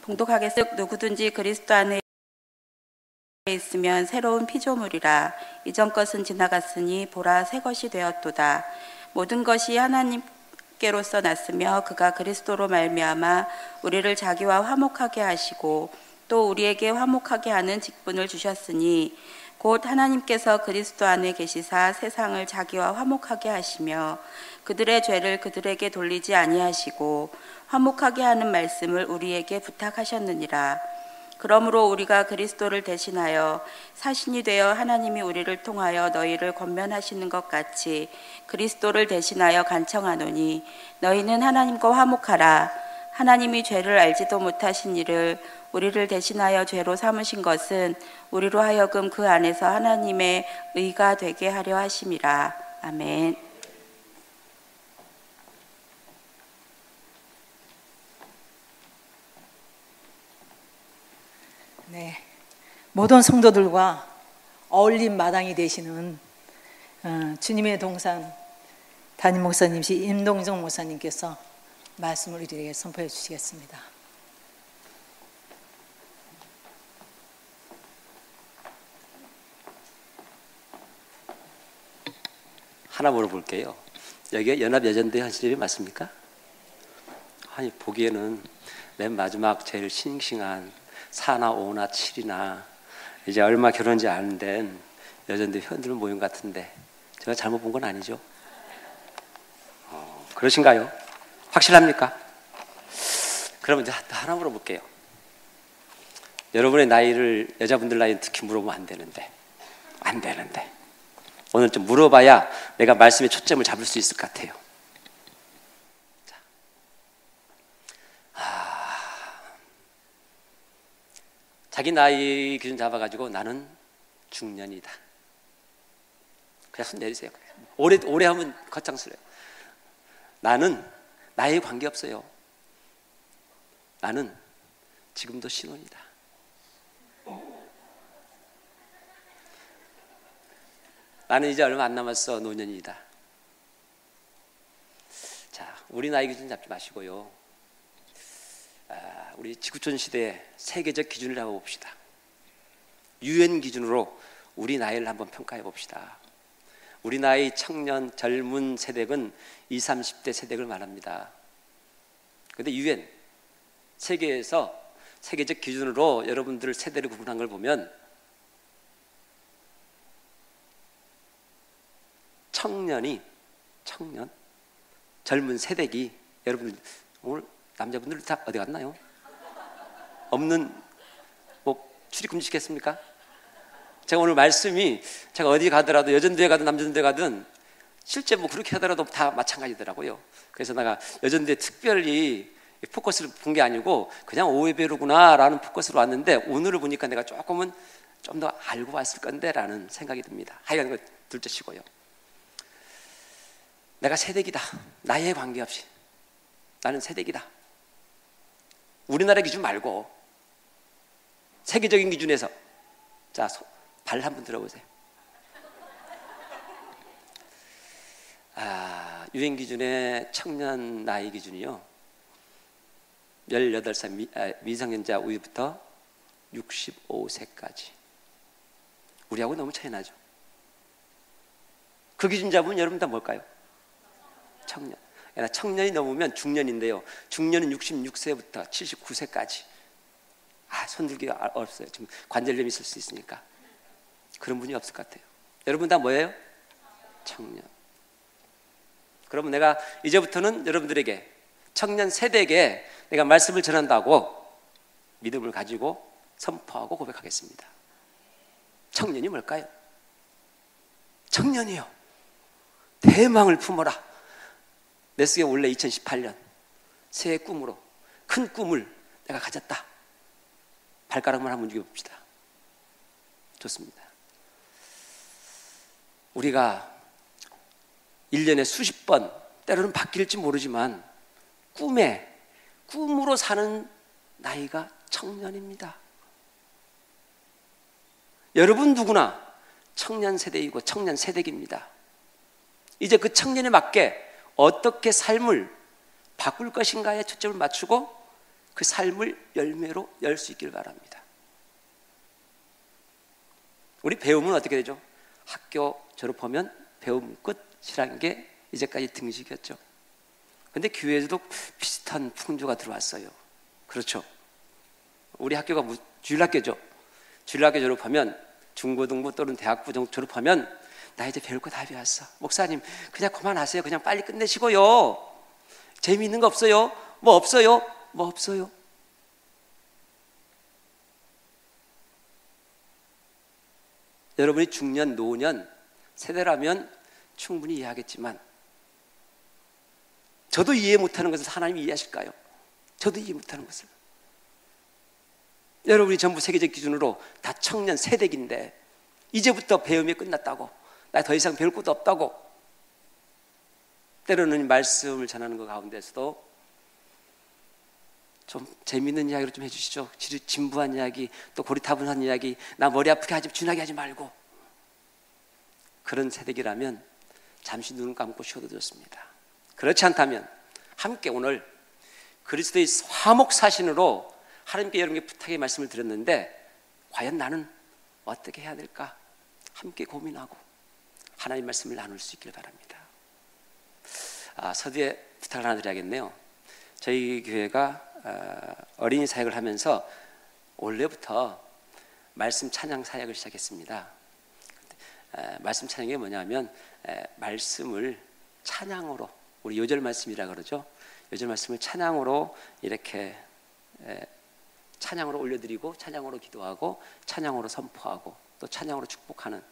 봉독하겠습니다. 누구든지 그리스도 안에 있으면 새로운 피조물이라. 이전 것은 지나갔으니 보라 새 것이 되었도다. 모든 것이 하나님께로서 났으며 그가 그리스도로 말미암아 우리를 자기와 화목하게 하시고 또 우리에게 화목하게 하는 직분을 주셨으니 곧 하나님께서 그리스도 안에 계시사 세상을 자기와 화목하게 하시며 그들의 죄를 그들에게 돌리지 아니하시고 화목하게 하는 말씀을 우리에게 부탁하셨느니라. 그러므로 우리가 그리스도를 대신하여 사신이 되어 하나님이 우리를 통하여 너희를 권면하시는 것 같이 그리스도를 대신하여 간청하노니 너희는 하나님과 화목하라. 하나님이 죄를 알지도 못하신 이를 우리를 대신하여 죄로 삼으신 것은 우리로 하여금 그 안에서 하나님의 의가 되게 하려 하심이라. 아멘. 네, 모든 성도들과 어울림 마당이 되시는 주님의 동산 담임 목사님이신 임동정 목사님께서 말씀을 우리에게 선포해 주시겠습니다. 하나 물어볼게요. 여기가 연합여전대 한시집이 맞습니까? 아니, 보기에는 맨 마지막 제일 싱싱한 4나 5나 7이나 이제 얼마 결혼지 안 된 여전대 회원들 모임 같은데 제가 잘못 본 건 아니죠? 그러신가요? 확실합니까? 그러면 이제 하나 물어볼게요. 여러분의 나이를, 여자분들 나이는 특히 물어보면 안 되는데 오늘 좀 물어봐야 내가 말씀의 초점을 잡을 수 있을 것 같아요. 자. 자기 나이 기준 잡아가지고 나는 중년이다. 그냥 손 내리세요. 오래 하면 거창스러워요. 나는 나이에 관계없어요. 나는 지금도 신혼이다. 나는 이제 얼마 안 남았어. 노년이다. 자, 우리 나이 기준 잡지 마시고요. 우리 지구촌 시대의 세계적 기준을 잡아봅시다. UN 기준으로 우리 나이를 한번 평가해 봅시다. 우리 나이 청년, 젊은 세대는 20, 30대 세대를 말합니다. 그런데 UN, 세계에서 세계적 기준으로 여러분들 세대를 구분한 걸 보면 청년, 젊은 세대기, 여러분들 오늘 남자분들 다 어디 갔나요? 없는 뭐 출입금지 시켰습니까? 제가 오늘 말씀이 제가 어디 가더라도 여전대에 가든 남전대에 가든 실제 뭐 그렇게 하더라도 다 마찬가지더라고요. 그래서 내가 여전대에 특별히 포커스를 본 게 아니고 그냥 오해배로구나 라는 포커스로 왔는데 오늘을 보니까 내가 조금은 좀 더 알고 왔을 건데 라는 생각이 듭니다. 하여간 그 둘째치고요. 내가 세대기다. 나이에 관계없이 나는 세대기다. 우리나라 기준 말고 세계적인 기준에서 자, 발 한번 들어보세요. 유엔 기준의 청년 나이 기준이요 18살 미성년자 우위부터 65세까지. 우리하고 너무 차이 나죠. 그 기준 잡으면 여러분 다 뭘까요? 청년. 청년이 넘으면 중년인데요. 중년은 66세부터 79세까지. 손 들기가 어렵어요. 지금 관절염이 있을 수 있으니까. 그런 분이 없을 것 같아요. 여러분 다 뭐예요? 청년. 그러면 내가 이제부터는 여러분들에게 청년 세대에게 내가 말씀을 전한다고 믿음을 가지고 선포하고 고백하겠습니다. 청년이 뭘까요? 청년이요. 대망을 품어라. 내 속에 원래 2018년 새해 꿈으로 큰 꿈을 내가 가졌다. 발가락만 한번 움직여봅시다. 좋습니다. 우리가 1년에 수십 번 때로는 바뀔지 모르지만 꿈으로 사는 나이가 청년입니다. 여러분 누구나 청년 세대이고 청년 세대기입니다. 이제 그 청년에 맞게 어떻게 삶을 바꿀 것인가에 초점을 맞추고 그 삶을 열매로 열 수 있기를 바랍니다. 우리 배움은 어떻게 되죠? 학교 졸업하면 배움 끝이라는 게 이제까지 등식이었죠. 근데 교회에도 비슷한 풍조가 들어왔어요. 그렇죠? 우리 학교가 주일학교죠. 주일학교 졸업하면 중고등부 또는 대학부 정도 졸업하면 나 이제 배울 거 다 배웠어. 목사님 그냥 그만하세요. 그냥 빨리 끝내시고요. 재미있는 거 없어요? 뭐 없어요? 뭐 없어요? 여러분이 중년, 노년 세대라면 충분히 이해하겠지만 저도 이해 못하는 것을 하나님이 이해하실까요? 저도 이해 못하는 것을. 여러분이 전부 세계적 기준으로 다 청년 세대기인데 이제부터 배움이 끝났다고, 나 더 이상 배울 것도 없다고. 때로는 말씀을 전하는 것 가운데서도 좀 재미있는 이야기를 좀 해주시죠. 진부한 이야기, 또 고리타분한 이야기, 나 머리 아프게 하지, 쥐나게 하지 말고. 그런 세대기라면 잠시 눈을 감고 쉬어도 좋습니다. 그렇지 않다면 함께 오늘 그리스도의 화목사신으로 하나님께 여러분께 부탁의 말씀을 드렸는데 과연 나는 어떻게 해야 될까? 함께 고민하고 하나님 말씀을 나눌 수 있기를 바랍니다. 서두에 부탁을 하나 드려야겠네요. 저희 교회가 어린이 사역을 하면서 올해부터 말씀 찬양 사역을 시작했습니다. 말씀 찬양이 뭐냐면 말씀을 찬양으로, 우리 요절 말씀이라 그러죠. 요절 말씀을 찬양으로 이렇게 찬양으로 올려드리고 찬양으로 기도하고 찬양으로 선포하고 또 찬양으로 축복하는.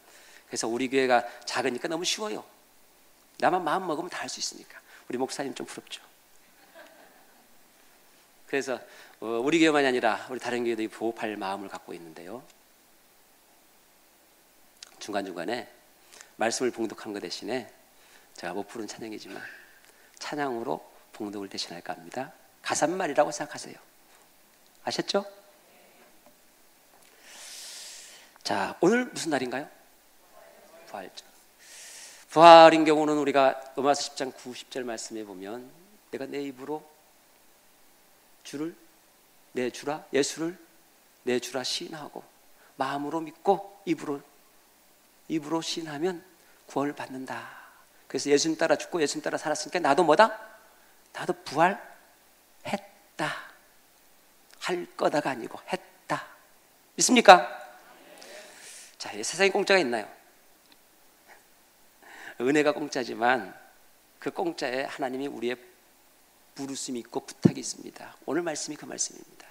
그래서 우리 교회가 작으니까 너무 쉬워요. 나만 마음 먹으면 다 할 수 있으니까. 우리 목사님 좀 부럽죠. 그래서 우리 교회만이 아니라 우리 다른 교회도 보호할 마음을 갖고 있는데요. 중간중간에 말씀을 봉독하는 것 대신에 제가 못 부른 찬양이지만 찬양으로 봉독을 대신할까 합니다. 가사말이라고 생각하세요. 아셨죠? 자, 오늘 무슨 날인가요? 부활절. 부활인 경우는 우리가 로마서 10장 90절 말씀에 보면 내가 내 입으로 주를 내주라, 예수를 내주라 시인하고 마음으로 믿고 입으로 시인하면 구원을 받는다. 그래서 예수님 따라 죽고 예수님 따라 살았으니까 나도 뭐다? 나도 부활했다. 할 거다가 아니고 했다. 믿습니까? 자, 세상에 공짜가 있나요? 은혜가 공짜지만 그 공짜에 하나님이 우리의 부르심이 있고 부탁이 있습니다. 오늘 말씀이 그 말씀입니다.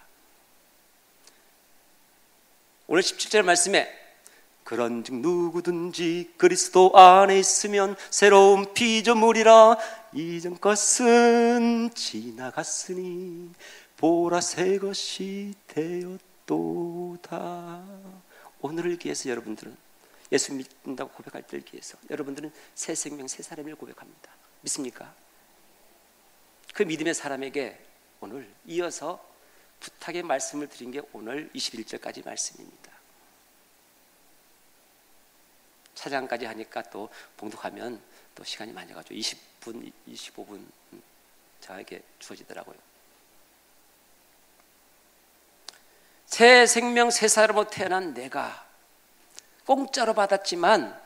오늘 17절 말씀에 그런즉 누구든지 그리스도 안에 있으면 새로운 피조물이라 이전 것은 지나갔으니 보라 새 것이 되었도다. 오늘을 기해서 여러분들은 예수 믿는다고 고백할 때를 기해서 여러분들은 새 생명, 새 사람을 고백합니다. 믿습니까? 그 믿음의 사람에게 오늘 이어서 부탁의 말씀을 드린 게 오늘 21절까지 말씀입니다. 차장까지 하니까 또 봉독하면 또 시간이 많이 가죠. 20분, 25분 저에게 주어지더라고요. 새 생명, 새 사람으로 태어난 내가 공짜로 받았지만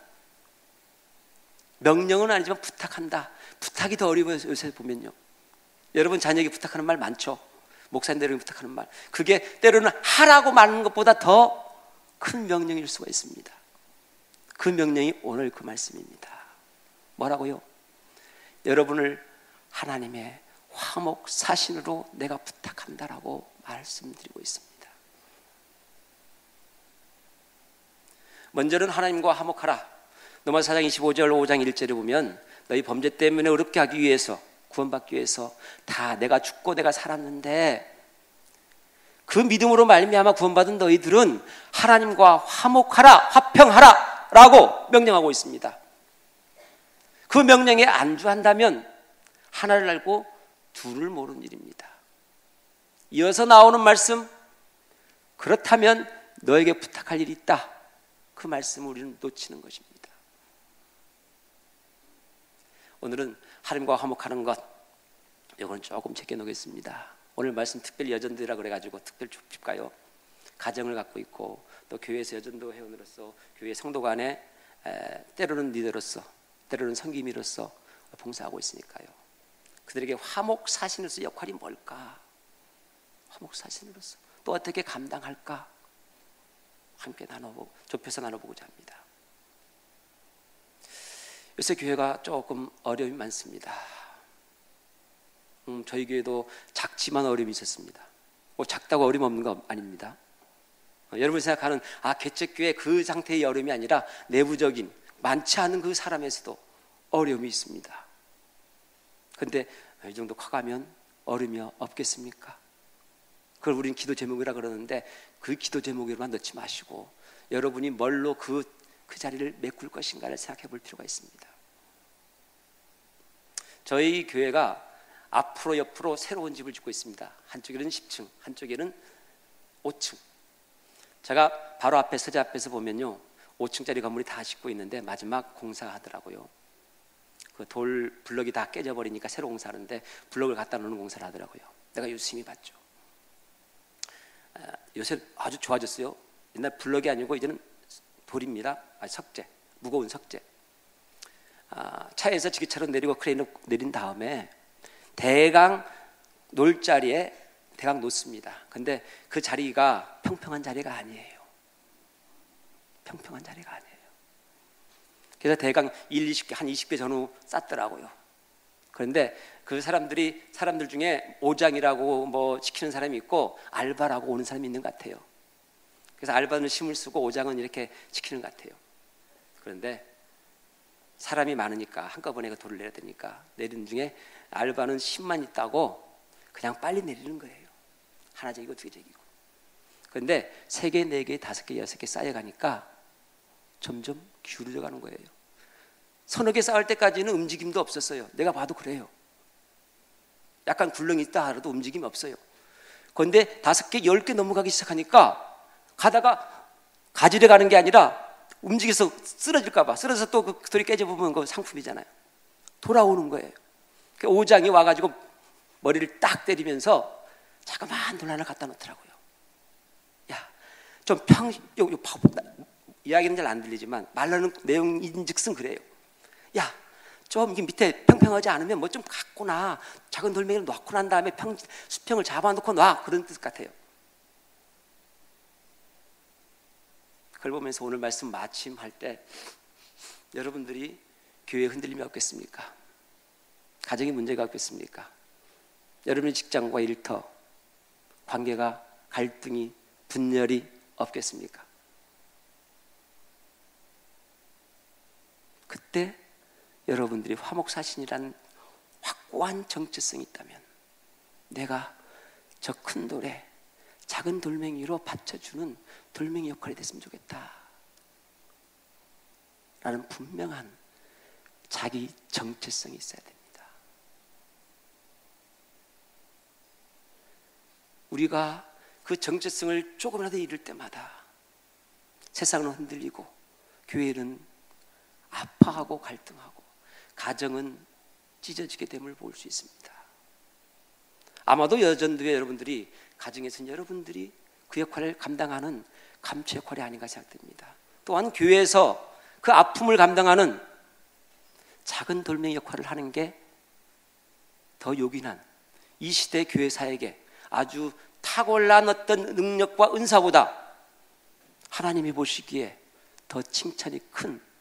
명령은 아니지만 부탁한다. 부탁이 더 어려워요. 요새 보면요. 여러분 자녀에게 부탁하는 말 많죠. 목사님들에게 부탁하는 말. 그게 때로는 하라고 말하는 것보다 더 큰 명령일 수가 있습니다. 그 명령이 오늘 그 말씀입니다. 뭐라고요? 여러분을 하나님의 화목 사신으로 내가 부탁한다라고 말씀드리고 있습니다. 먼저는 하나님과 화목하라. 로마서 4장 25절 5장 1절에 보면 너희 범죄 때문에 어렵게 하기 위해서 구원받기 위해서 다 내가 죽고 내가 살았는데 그 믿음으로 말미암아 구원받은 너희들은 하나님과 화목하라, 화평하라 라고 명령하고 있습니다. 그 명령에 안주한다면 하나를 알고 둘을 모르는 일입니다. 이어서 나오는 말씀, 그렇다면 너에게 부탁할 일이 있다. 그 말씀을 우리는 놓치는 것입니다. 오늘은 하나님과 화목하는 것, 이거는 조금 제껴놓겠습니다. 오늘 말씀 특별히 여전도라 그래가지고 특별 좁힐까요? 가정을 갖고 있고 또 교회에서 여전도 회원으로서 교회 성도 간에 때로는 리더로서 때로는 성김이로서 봉사하고 있으니까요. 그들에게 화목사신으로서 역할이 뭘까? 화목사신으로서 또 어떻게 감당할까? 함께 나눠보고 좁혀서 나눠보고자 합니다. 요새 교회가 조금 어려움이 많습니다. 저희 교회도 작지만 어려움이 있었습니다. 뭐 작다고 어려움 없는 거 아닙니다. 여러분이 생각하는 개척교회 그 상태의 어려움이 아니라 내부적인 많지 않은 그 사람에서도 어려움이 있습니다. 그런데 이 정도 커가면 어려움이 없겠습니까? 그걸 우리는 기도 제목이라 그러는데 그 기도 제목으로만 넣지 마시고 여러분이 뭘로 그 자리를 메꿀 것인가를 생각해 볼 필요가 있습니다. 저희 교회가 앞으로 옆으로 새로운 집을 짓고 있습니다. 한쪽에는 10층, 한쪽에는 5층. 제가 바로 앞에 서재 앞에서 보면요, 5층짜리 건물이 다 짓고 있는데 마지막 공사하더라고요. 그 돌 블럭이 다 깨져버리니까 새로 공사하는데 블럭을 갖다 놓는 공사를 하더라고요. 내가 유심히 봤죠. 요새 아주 좋아졌어요. 옛날 블럭이 아니고 이제는 돌입니다. 석재, 무거운 석재. 차에서 지게차로 내리고 크레인으로 내린 다음에 대강 놓을 자리에 대강 놓습니다. 근데 그 자리가 평평한 자리가 아니에요. 평평한 자리가 아니에요. 그래서 대강 20개, 한 20개 전후 쌌더라고요. 그런데 그 사람들 중에 오장이라고 뭐 시키는 사람이 있고 알바라고 오는 사람이 있는 것 같아요. 그래서 알바는 힘을 쓰고 오장은 이렇게 시키는 것 같아요. 그런데 사람이 많으니까 한꺼번에 그 돌을 내려야 되니까 내리는 중에 알바는 힘만 있다고 그냥 빨리 내리는 거예요. 하나 저기고 두 개 저기고. 그런데 3개, 4개, 5개, 6개 쌓여가니까 점점 기울어져 가는 거예요. 서너 개 쌓을 때까지는 움직임도 없었어요. 내가 봐도 그래요. 약간 굴렁이 있다 하더라도 움직임이 없어요. 그런데 5개, 10개 넘어가기 시작하니까 가다가 가지러 가는 게 아니라 움직여서 쓰러질까 봐, 쓰러져서 또 그 돌이 깨져보면 그 상품이잖아요. 돌아오는 거예요. 그 오장이 와가지고 머리를 딱 때리면서 자그마한 돌 하나 갖다 놓더라고요. 야, 좀 이야기는 잘 안 들리지만 말로는 내용인즉슨 그래요. 야, 좀 이게 밑에 평평하지 않으면 뭐 좀 갖고 나. 작은 돌멩이를 놓고 난 다음에 수평을 잡아놓고 놔. 그런 뜻 같아요. 그걸 보면서 오늘 말씀 마침할 때 여러분들이 교회에 흔들림이 없겠습니까? 가정에 문제가 없겠습니까? 여러분의 직장과 일터, 관계가 갈등이, 분열이 없겠습니까? 그때 여러분들이 화목사신이라는 확고한 정체성이 있다면 내가 저 큰 돌에 작은 돌멩이로 받쳐주는 돌멩이 역할이 됐으면 좋겠다 라는 분명한 자기 정체성이 있어야 됩니다. 우리가 그 정체성을 조금이라도 잃을 때마다 세상은 흔들리고 교회는 아파하고 갈등하고 가정은 찢어지게 됨을 볼 수 있습니다. 아마도 여전도에 여러분들이 가정에서는 여러분들이 그 역할을 감당하는 감초 역할이 아닌가 생각됩니다. 또한 교회에서 그 아픔을 감당하는 작은 돌멩이 역할을 하는 게 더 요긴한 이 시대 교회사에게 아주 탁월한 어떤 능력과 은사보다 하나님이 보시기에 더 칭찬이 큰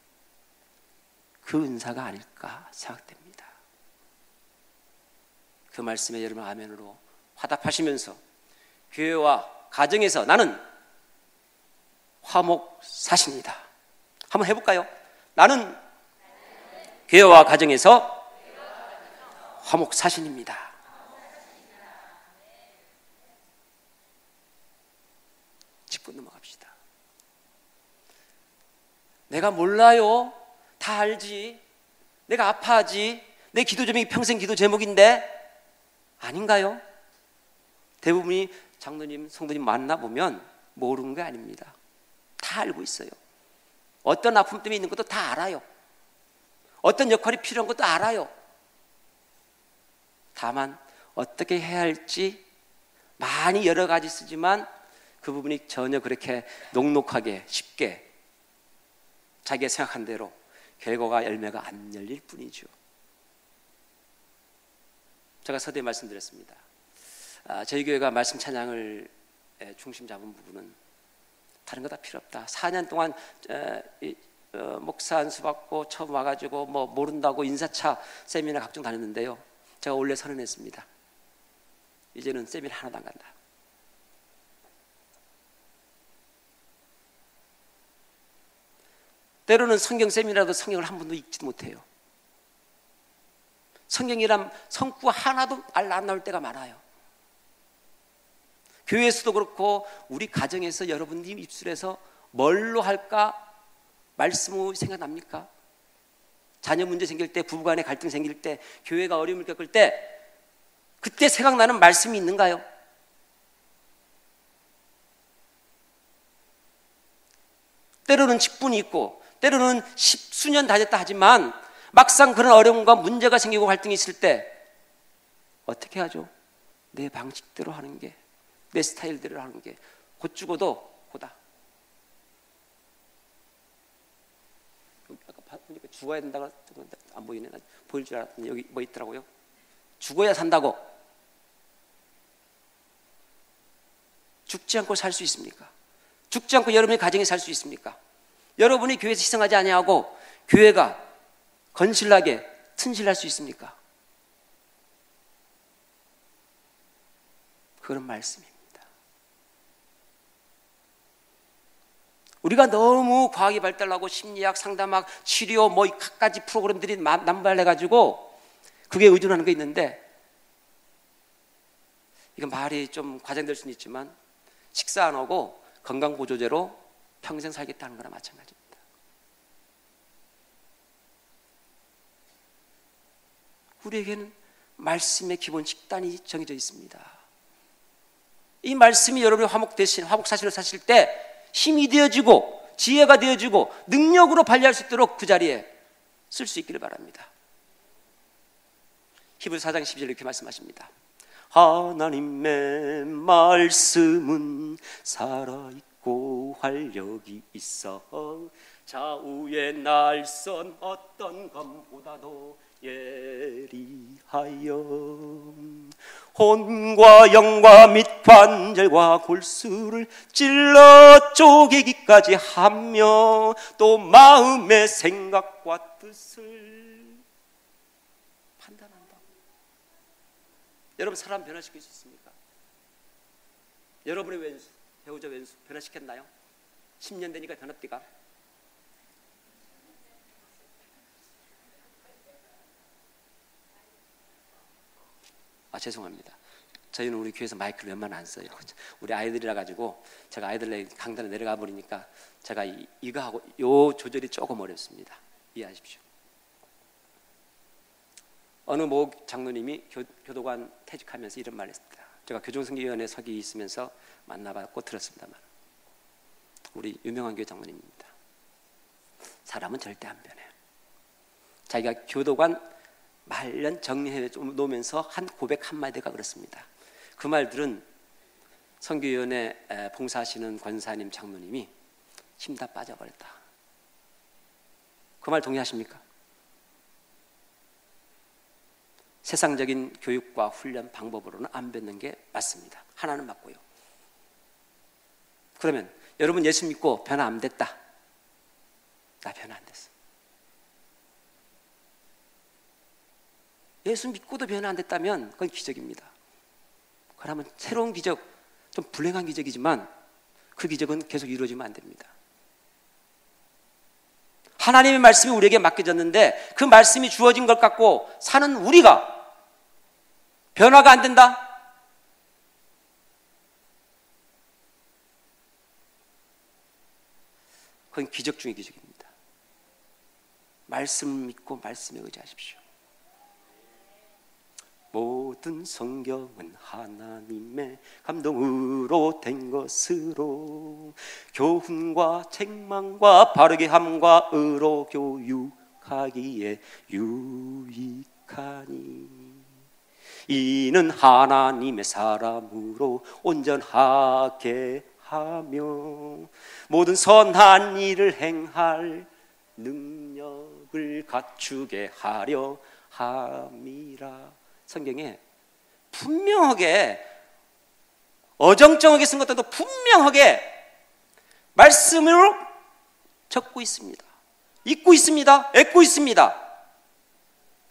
그 은사가 아닐까 생각됩니다. 그 말씀에 여러분 아멘으로 화답하시면서 교회와 가정에서 나는 화목사신이다. 한번 해볼까요? 나는 교회와 가정에서 화목사신입니다. 짚고 넘어갑시다. 내가 몰라요. 다 알지. 내가 아파하지. 내 기도 제목이 평생 기도 제목인데 아닌가요? 대부분이 장로님, 성도님 만나보면 모르는 게 아닙니다. 다 알고 있어요. 어떤 아픔 때문에 있는 것도 다 알아요. 어떤 역할이 필요한 것도 알아요. 다만 어떻게 해야 할지 많이 여러 가지 쓰지만 그 부분이 전혀 그렇게 녹록하게 쉽게 자기가 생각한 대로 결과가 열매가 안 열릴 뿐이죠. 제가 서두에 말씀드렸습니다. 저희 교회가 말씀 찬양을 중심 잡은 부분은 다른 거 다 필요 없다. 4년 동안 목사 안수 받고 처음 와가지고 뭐 모른다고 인사차 세미나 각종 다녔는데요. 제가 원래 선언했습니다. 이제는 세미나 하나도 안 간다. 때로는 성경 세미나라도 성경을 한 번도 읽지도 못해요. 성경이란 성구 하나도 안 나올 때가 많아요. 교회에서도 그렇고 우리 가정에서 여러분들 입술에서 뭘로 할까 말씀이 생각납니까? 자녀 문제 생길 때, 부부간에 갈등 생길 때, 교회가 어려움을 겪을 때 그때 생각나는 말씀이 있는가요? 때로는 직분이 있고 때로는 십수년 다녔다 하지만 막상 그런 어려움과 문제가 생기고 갈등이 있을 때 어떻게 하죠? 내 방식대로 하는 게, 내 스타일대로 하는 게 곧 죽어도 고다. 아까 보니까 죽어야 된다고 안 보이네. 보일 줄 알았더니 여기 뭐 있더라고요. 죽어야 산다고. 죽지 않고 살 수 있습니까? 죽지 않고 여러분의 가정에 살 수 있습니까? 여러분이 교회에서 희생하지 아니하고 교회가 건실하게 튼실할 수 있습니까? 그런 말씀입니다. 우리가 너무 과학이 발달하고 심리학, 상담학, 치료 뭐 갖가지 프로그램들이 남발해가지고 그게 의존하는 게 있는데 이건 말이 좀 과장될 수는 있지만 식사 안 하고 건강보조제로 평생 살겠다는 거나 마찬가지입니다. 우리에게는 말씀의 기본 식단이 정해져 있습니다. 이 말씀이 여러분의 화목 사실로 사실 때 힘이 되어지고 지혜가 되어지고 능력으로 발휘할 수 있도록 그 자리에 쓸 수 있기를 바랍니다. 히브리서 4장 12절 이렇게 말씀하십니다. 하나님의 말씀은 살아있고 활력이 있어 좌우의 날선 어떤 검보다도 예리하여 혼과 영과 및 관절과 골수를 찔러 쪼개기까지 하며 또 마음의 생각과 뜻을 판단한다. 여러분 사람 변화시킬 수 있습니까? 여러분의 왼수, 배우자 왼수 변화시켰나요? 10년 되니까 변합니까? 죄송합니다. 저희는 우리 교회에서 마이크를 웬만하면 안 써요. 우리 아이들이라 가지고 제가 아이들 강단에 내려가 버리니까 제가 이거 하고 요 조절이 조금 어렵습니다. 이해하십시오. 어느 모 장로님이 교도관 퇴직하면서 이런 말을 했습니다. 제가 교정선교위원회 서기 있으면서 만나봤고 들었습니다만 우리 유명한 교회 장로님입니다. 사람은 절대 안 변해요. 자기가 교도관 말년 정리해 놓으면서 한 고백 한마디가 그렇습니다. 그 말들은 선교위원회 봉사하시는 권사님 장로님이 힘 다 빠져버렸다. 그 말 동의하십니까? 세상적인 교육과 훈련 방법으로는 안 변는 게 맞습니다. 하나는 맞고요. 그러면 여러분 예수 믿고 변화 안 됐다. 나 변화 안 됐어. 예수 믿고도 변화 안 됐다면 그건 기적입니다. 그러면 새로운 기적, 좀 불행한 기적이지만 그 기적은 계속 이루어지면 안 됩니다. 하나님의 말씀이 우리에게 맡겨졌는데 그 말씀이 주어진 것 갖고 사는 우리가 변화가 안 된다? 그건 기적 중의 기적입니다. 말씀을 믿고 말씀에 의지하십시오. 모든 성경은 하나님의 감동으로 된 것으로 교훈과 책망과 바르게 함과 의로 교육하기에 유익하니 이는 하나님의 사람으로 온전하게 하며 모든 선한 일을 행할 능력을 갖추게 하려 함이라. 성경에 분명하게, 어정쩡하게 쓴 것들도 분명하게 말씀으로 적고 있습니다. 읽고 있습니다. 읽고 있습니다.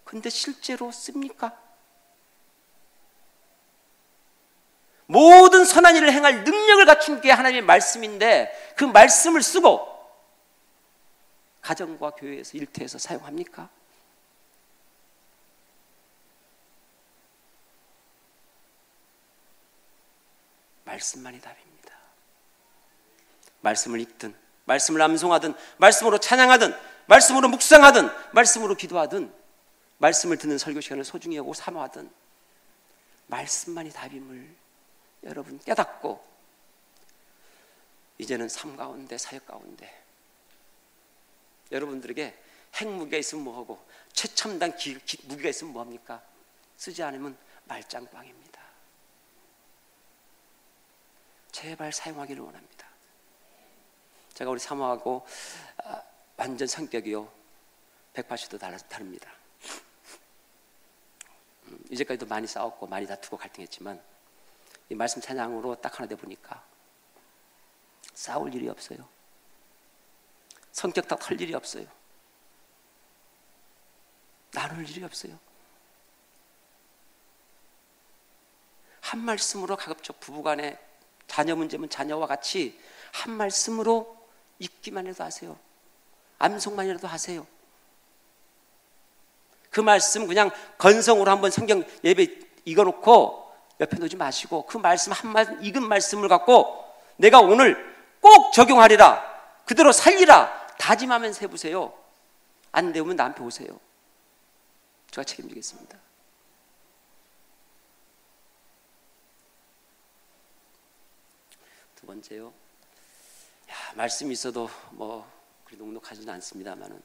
근데 실제로 씁니까? 모든 선한 일을 행할 능력을 갖춘 게 하나님의 말씀인데 그 말씀을 쓰고 가정과 교회에서, 일터에서 사용합니까? 말씀만이 답입니다. 말씀을 읽든, 말씀을 암송하든, 말씀으로 찬양하든, 말씀으로 묵상하든, 말씀으로 기도하든, 말씀을 듣는 설교 시간을 소중히 하고 사모하든 말씀만이 답임을 여러분 깨닫고 이제는 삶 가운데, 사역 가운데 여러분들에게 핵무기가 있으면 뭐하고 최첨단 무기가 있으면 뭐합니까? 쓰지 않으면 말짱방입니다. 제발 사용하기를 원합니다. 제가 우리 사모하고 완전 성격이요 180도 다릅니다. 이제까지도 많이 싸웠고 많이 다투고 갈등했지만 이 말씀 찬양으로 딱 하나 돼 보니까 싸울 일이 없어요. 성격 다 털 일이 없어요. 나눌 일이 없어요. 한 말씀으로 가급적 부부간에 자녀 문제면 자녀와 같이 한 말씀으로 읽기만 해도 하세요. 암송만이라도 하세요. 그 말씀 그냥 건성으로 한번 성경 예배 읽어놓고 옆에 놓지 마시고 그 말씀 한 말 읽은 말씀을 갖고 내가 오늘 꼭 적용하리라, 그대로 살리라 다짐하면서 해보세요. 안 되면 나한테 오세요. 제가 책임지겠습니다. 두 번째요. 말씀이 있어도 뭐 그리 넉넉하지는 않습니다만은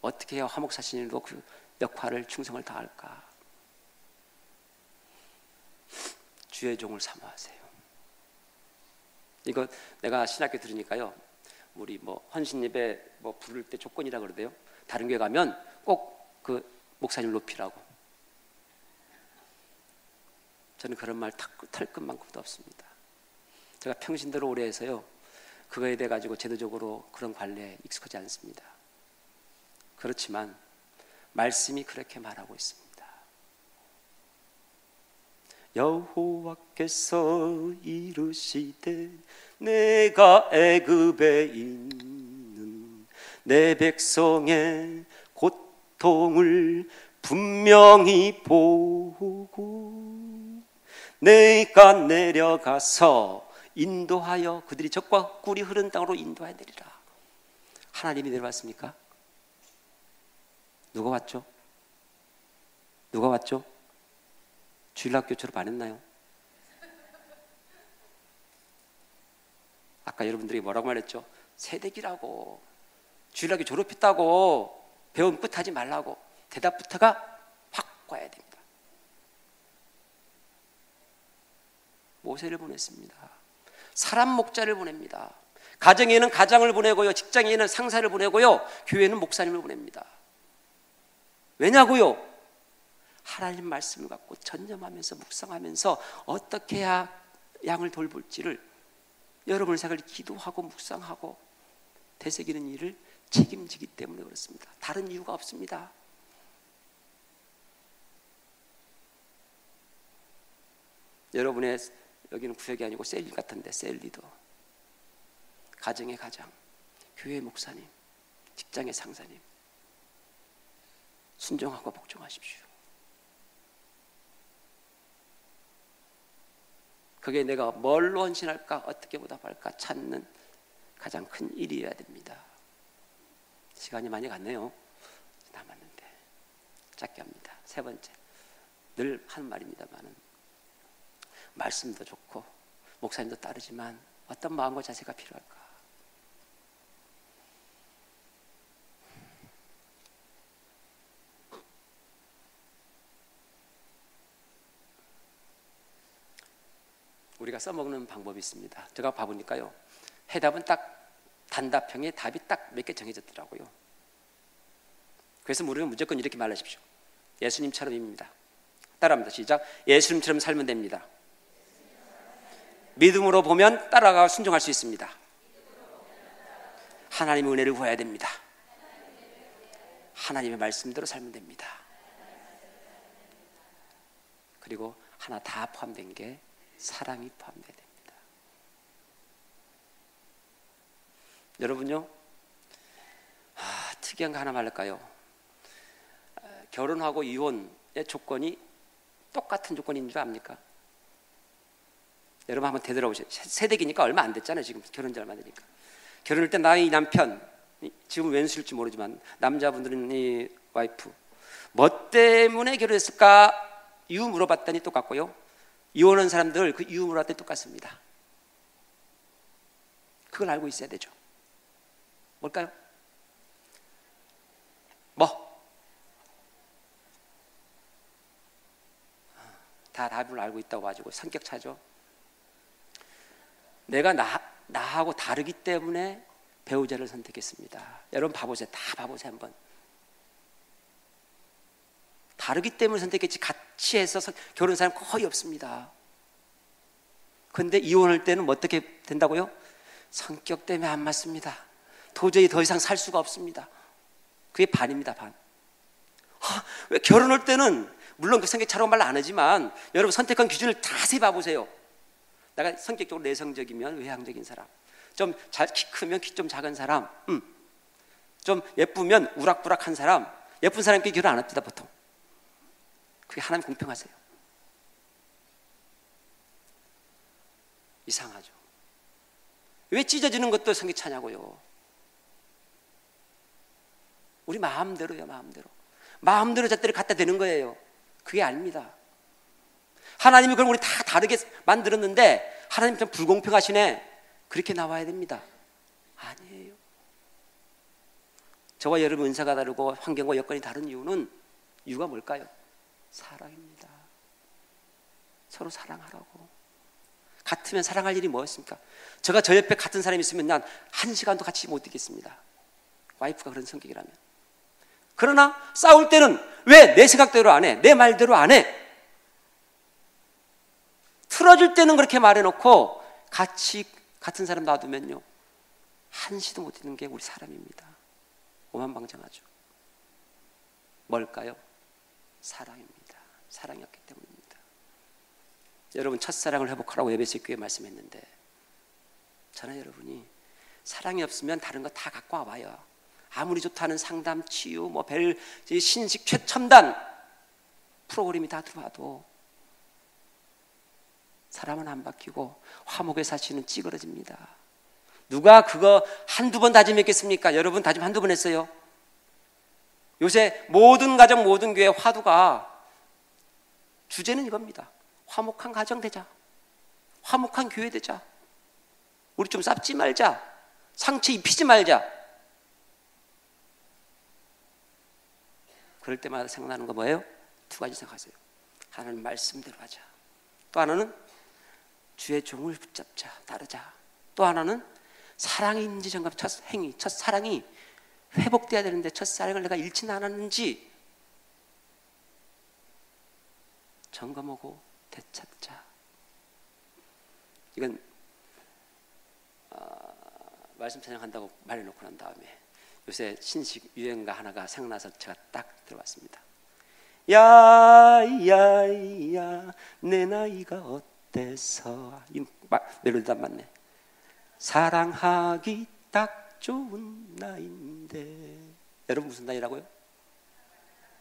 어떻게 해야 화목사신으로 그 역할을 충성을 다할까? 주의 종을 삼아하세요. 이거 내가 신학교 들으니까요. 우리 뭐 헌신 예배 뭐 부를 때 조건이라 그러대요. 다른 교회 가면 꼭 그 목사님 높이라고. 저는 그런 말 탈 것만큼도 없습니다. 제가 평신도를 오래 해서요. 그거에 대해 가지고 제도적으로 그런 관례에 익숙하지 않습니다. 그렇지만 말씀이 그렇게 말하고 있습니다. 여호와께서 이르시되 내가 애굽에 있는 내 백성의 고통을 분명히 보고 내가 내려가서 인도하여 그들이 적과 꿀이 흐른 땅으로 인도하여 내리라. 하나님이 내려왔습니까? 누가 왔죠? 누가 왔죠? 주일학교 졸업 안 했나요? 아까 여러분들이 뭐라고 말했죠? 새댁이라고, 주일학교 졸업했다고 배움 끝하지 말라고. 대답부터가 확 꽈야 됩니다. 모세를 보냈습니다. 사람 목자를 보냅니다. 가정에는 가장을 보내고요, 직장에는 상사를 보내고요, 교회는 목사님을 보냅니다. 왜냐고요? 하나님 말씀을 갖고 전념하면서 묵상하면서 어떻게 해야 양을 돌볼지를 여러분의 생각을 기도하고 묵상하고 되새기는 일을 책임지기 때문에 그렇습니다. 다른 이유가 없습니다. 여러분의 여기는 구역이 아니고 셀 같은데 셀리더, 가정의 가장, 교회 목사님, 직장의 상사님 순종하고 복종하십시오. 그게 내가 뭘로 헌신할까, 어떻게 보답할까 찾는 가장 큰 일이어야 됩니다. 시간이 많이 갔네요. 남았는데 짧게 합니다. 세 번째, 늘 하는 말입니다만은 말씀도 좋고 목사님도 따르지만 어떤 마음과 자세가 필요할까? 우리가 써먹는 방법이 있습니다. 제가 봐보니까요, 해답은 딱 단답형에 답이 딱 몇 개 정해졌더라고요. 그래서 우리는 무조건 이렇게 말하십시오. 예수님처럼입니다. 따라합니다. 시작. 예수님처럼 살면 됩니다. 믿음으로 보면 따라가 순종할 수 있습니다. 하나님의 은혜를 구해야 됩니다. 하나님의 말씀대로 살면 됩니다. 그리고 하나 다 포함된 게 사랑이 포함되어야 됩니다. 여러분요, 특이한 거 하나 말할까요? 결혼하고 이혼의 조건이 똑같은 조건인 줄 압니까? 여러분 한번 되돌아보세요. 세대기니까 얼마 안 됐잖아요. 지금 결혼 지 얼마 안 되니까. 결혼할 때 나의 남편, 지금 왼수일지 모르지만 남자분들은 이 와이프, 뭐 때문에 결혼했을까 이유 물어봤더니 똑같고요, 이혼한 사람들 그 이유 물어봤더니 똑같습니다. 그걸 알고 있어야 되죠. 뭘까요? 다 답을 알고 있다고 가지고 성격 차죠. 내가 나하고 다르기 때문에 배우자를 선택했습니다. 여러분 봐보세요. 다 봐보세요 한번. 다르기 때문에 선택했지 같이 해서 결혼한 사람 거의 없습니다. 그런데 이혼할 때는 어떻게 된다고요? 성격 때문에 안 맞습니다. 도저히 더 이상 살 수가 없습니다. 그게 반입니다. 반. 왜 결혼할 때는 물론 그 성격 차라고 말 안 하지만 여러분 선택한 기준을 자세히 봐보세요. 내가 성격적으로 내성적이면 외향적인 사람, 좀 키 크면 키 좀 작은 사람, 좀 예쁘면 우락부락한 사람, 예쁜 사람끼리 결혼 안 합니다 보통. 그게 하나님 공평하세요. 이상하죠. 왜 찢어지는 것도 성격 차냐고요. 우리 마음대로요. 마음대로 잣대를 갖다 대는 거예요. 그게 아닙니다. 하나님이 그럼 우리 다 다르게 만들었는데 하나님 좀 불공평하시네, 그렇게 나와야 됩니다. 아니에요. 저와 여러분 은사가 다르고 환경과 여건이 다른 이유가 뭘까요? 사랑입니다. 서로 사랑하라고. 같으면 사랑할 일이 뭐였습니까? 제가 저 옆에 같은 사람이 있으면 난 한 시간도 같이 못 있겠습니다. 와이프가 그런 성격이라면. 그러나 싸울 때는 왜 내 생각대로 안 해? 내 말대로 안 해? 틀어질 때는 그렇게 말해놓고 같이 같은 사람 놔두면요, 한시도 못 있는 게 우리 사람입니다. 오만방정하죠. 뭘까요? 사랑입니다. 사랑이었기 때문입니다. 여러분 첫사랑을 회복하라고 에베소 교회에 말씀했는데 저는 여러분이 사랑이 없으면 다른 거 다 갖고 와봐요. 아무리 좋다는 상담, 치유, 신식 최첨단 프로그램이 다 들어와도 사람은 안 바뀌고 화목의 사시는 찌그러집니다. 누가 그거 한두 번 다짐했겠습니까? 여러분 다짐 한두 번 했어요? 요새 모든 가정, 모든 교회 화두가 주제는 이겁니다. 화목한 가정 되자. 화목한 교회 되자. 우리 좀 싸우지 말자. 상처 입히지 말자. 그럴 때마다 생각나는 거 뭐예요? 두 가지 생각하세요. 하나는 말씀대로 하자. 또 하나는 주의 종을 붙잡자, 따르자. 또 하나는 사랑이 있는지 점검, 첫 행위, 첫 사랑이 회복돼야 되는데 첫 사랑을 내가 잃지는 않았는지 점검하고 되찾자. 이건 말씀 찬양한다고 말해놓고 난 다음에 요새 신식 유행가 하나가 생각나서 제가 딱 들어봤습니다. 야야야 내 나이가 어때서, 이 멜로디도 안 맞네. 사랑하기 딱 좋은 나이인데. 여러분 무슨 나이라고요?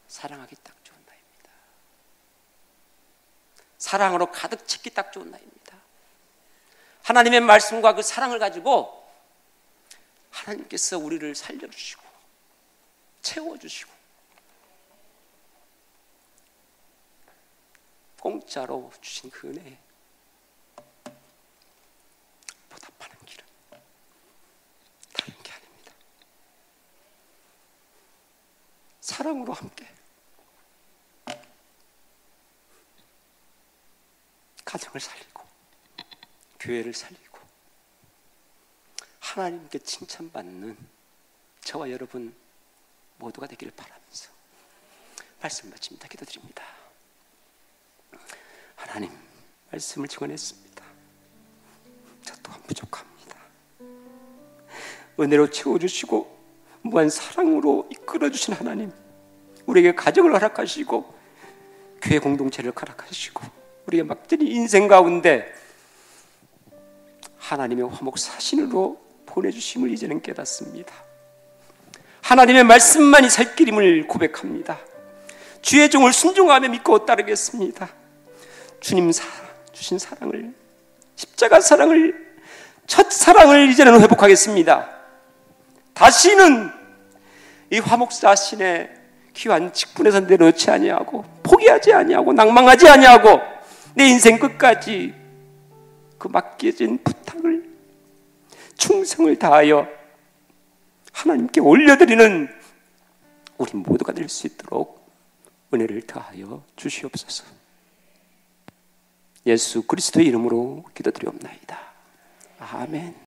사랑하기 딱 좋은 나이입니다. 사랑으로 가득 채기 딱 좋은 나이입니다. 하나님의 말씀과 그 사랑을 가지고 하나님께서 우리를 살려주시고 채워주시고 공짜로 주신 그 은혜에 보답하는 길은 다른 게 아닙니다. 사랑으로 함께 가정을 살리고 교회를 살리고 하나님께 칭찬받는 저와 여러분 모두가 되기를 바라면서 말씀 마칩니다. 기도드립니다. 하나님, 말씀을 증언했습니다. 저 또한 부족합니다. 은혜로 채워주시고 무한 사랑으로 이끌어주신 하나님, 우리에게 가정을 허락하시고 교회 공동체를 허락하시고 우리의 막대한 인생 가운데 하나님의 화목 사신으로 보내주심을 이제는 깨닫습니다. 하나님의 말씀만이 살 길임을 고백합니다. 주의 종을 순종하며 믿고 따르겠습니다. 주님 주신 사랑을, 십자가 사랑을, 첫 사랑을 이제는 회복하겠습니다. 다시는 이 화목 사신의 귀한 직분에서 내려놓지 아니하고 포기하지 아니하고 낭망하지 아니하고 내 인생 끝까지 그 맡겨진 부탁을 충성을 다하여 하나님께 올려드리는 우리 모두가 될 수 있도록 은혜를 더하여 주시옵소서. 예수 그리스도의 이름으로 기도드리옵나이다. 아멘.